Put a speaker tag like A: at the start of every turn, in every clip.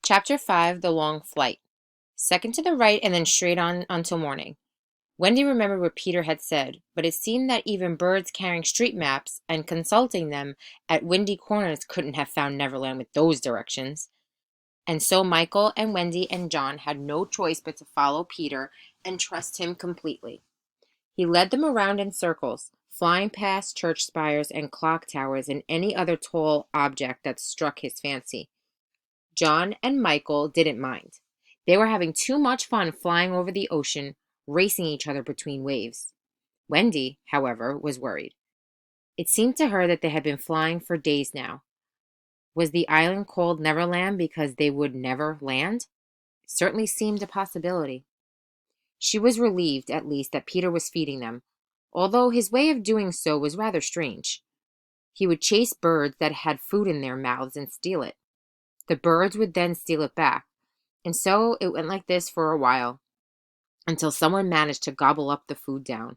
A: Chapter 5 The Long Flight. Second to the right and then straight on until morning. Wendy remembered what Peter had said, but it seemed that even birds carrying street maps and consulting them at windy corners couldn't have found Neverland with those directions. And so Michael and Wendy and John had no choice but to follow Peter and trust him completely. He led them around in circles, flying past church spires and clock towers and any other tall object that struck his fancy. John and Michael didn't mind. They were having too much fun flying over the ocean, racing each other between waves. Wendy, however, was worried. It seemed to her that they had been flying for days now. Was the island called Neverland because they would never land? It certainly seemed a possibility. She was relieved, at least, that Peter was feeding them, although his way of doing so was rather strange. He would chase birds that had food in their mouths and steal it. The birds would then steal it back, and so it went like this for a while, until someone managed to gobble up the food down.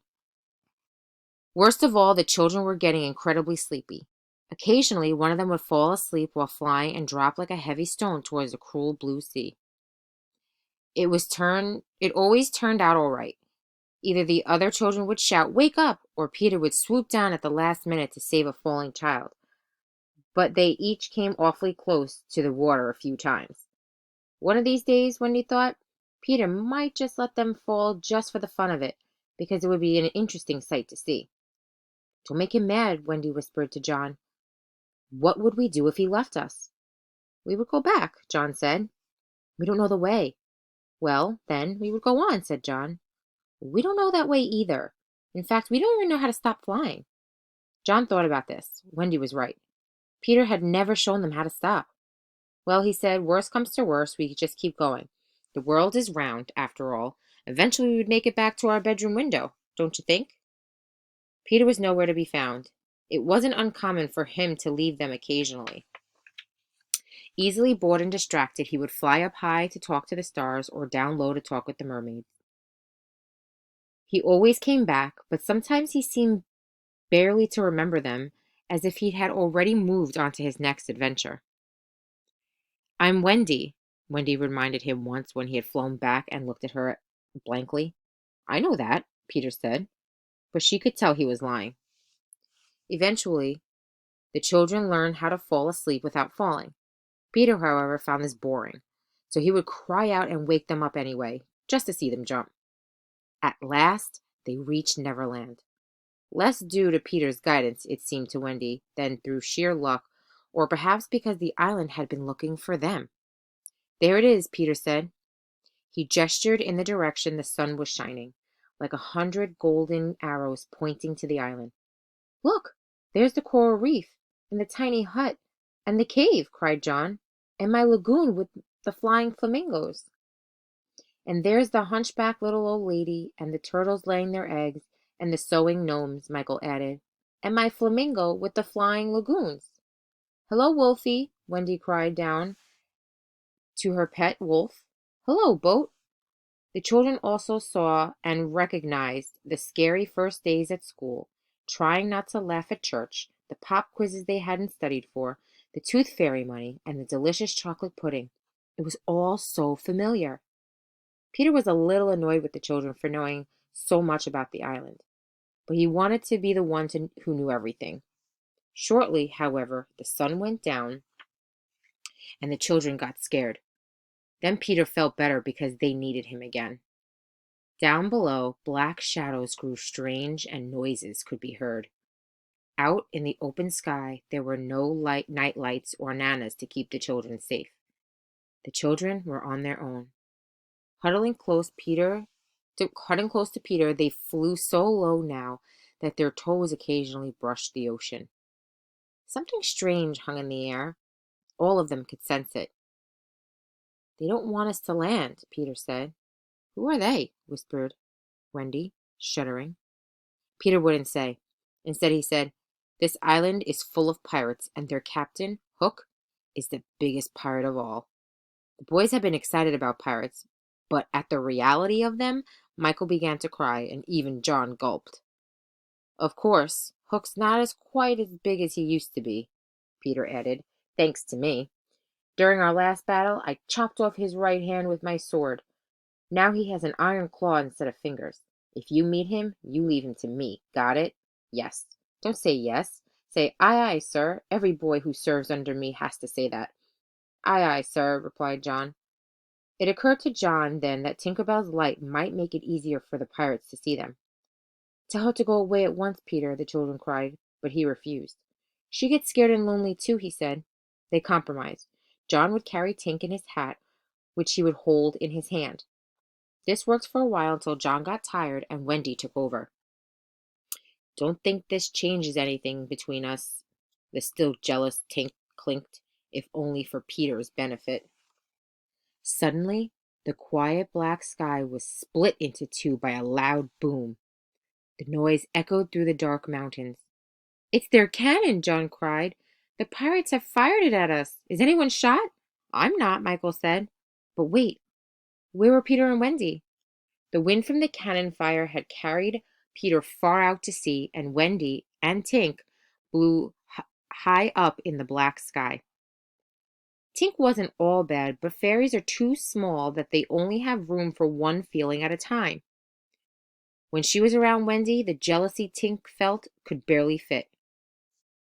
A: Worst of all, the children were getting incredibly sleepy. Occasionally, one of them would fall asleep while flying and drop like a heavy stone towards the cruel blue sea. It always turned out all right. Either the other children would shout, "Wake up!" or Peter would swoop down at the last minute to save a falling child. But they each came awfully close to the water a few times. One of these days, Wendy thought, Peter might just let them fall just for the fun of it, because it would be an interesting sight to see. "Don't make him mad," Wendy whispered to John. "What would we do if he left us?" "We would go back," John said. "We don't know the way." "Well, then, we would go on," said John. "We don't know that way either. In fact, we don't even know how to stop flying." John thought about this. Wendy was right. Peter had never shown them how to stop. "Well," he said, "worst comes to worst, we could just keep going. The world is round, after all. Eventually we would make it back to our bedroom window, don't you think?" Peter was nowhere to be found. It wasn't uncommon for him to leave them occasionally. Easily bored and distracted, he would fly up high to talk to the stars or down low to talk with the mermaids. He always came back, but sometimes he seemed barely to remember them, as if he had already moved on to his next adventure. "I'm Wendy," Wendy reminded him once when he had flown back and looked at her blankly. "I know that," Peter said, but she could tell he was lying. Eventually, the children learned how to fall asleep without falling. Peter, however, found this boring, so he would cry out and wake them up anyway, just to see them jump. At last, they reached Neverland. Less due to Peter's guidance, it seemed to Wendy, than through sheer luck, or perhaps because the island had been looking for them. "There it is," Peter said. He gestured in the direction the sun was shining, like 100 golden arrows pointing to the island. "Look, there's the coral reef, and the tiny hut, and the cave," cried John, "and my lagoon with the flying flamingos." "And there's the hunchback little old lady, and the turtles laying their eggs, and the sewing gnomes," Michael added, "and my flamingo with the flying lagoons." "Hello, Wolfie," Wendy cried down to her pet wolf. "Hello, Boat." The children also saw and recognized the scary first days at school, trying not to laugh at church, the pop quizzes they hadn't studied for, the tooth fairy money, and the delicious chocolate pudding. It was all so familiar. Peter was a little annoyed with the children for knowing so much about the island, but he wanted to be the one who knew everything. Shortly, however, the sun went down and the children got scared. Then Peter felt better because they needed him again. Down below, black shadows grew strange and noises could be heard. Out in the open sky, there were no night lights or nanas to keep the children safe. The children were on their own. Huddling close to Peter, they flew so low now that their toes occasionally brushed the ocean. Something strange hung in the air. All of them could sense it. "They don't want us to land," Peter said. "Who are they?" whispered Wendy, shuddering. Peter wouldn't say. Instead, he said, "This island is full of pirates, and their captain, Hook, is the biggest pirate of all." The boys had been excited about pirates, but at the reality of them, Michael began to cry, and even John gulped. "Of course, Hook's not quite as big as he used to be," Peter added, "thanks to me. During our last battle, I chopped off his right hand with my sword. Now he has an iron claw instead of fingers. If you meet him, you leave him to me. Got it? Yes. Don't say yes. Say, aye, aye, sir. Every boy who serves under me has to say that. Aye, aye, sir, replied John. It occurred to John then that Tinker Bell's light might make it easier for the pirates to see them. Tell her to go away at once, Peter, the children cried, but he refused. She gets scared and lonely too, he said. They compromised. John would carry Tink in his hat, which he would hold in his hand. This worked for a while until John got tired and Wendy took over. Don't think this changes anything between us, the still jealous Tink clinked, if only for Peter's benefit. Suddenly, the quiet black sky was split into two by a loud boom. The noise echoed through the dark mountains. It's their cannon, John cried. The pirates have fired it at us. Is anyone shot? I'm not, Michael said. But wait, where were Peter and Wendy? The wind from the cannon fire had carried Peter far out to sea, and Wendy and Tink blew high up in the black sky. Tink wasn't all bad, but fairies are too small that they only have room for one feeling at a time. When she was around Wendy, the jealousy Tink felt could barely fit.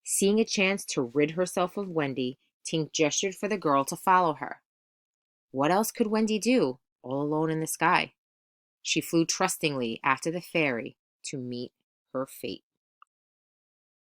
A: Seeing a chance to rid herself of Wendy, Tink gestured for the girl to follow her. What else could Wendy do, all alone in the sky? She flew trustingly after the fairy to meet her fate.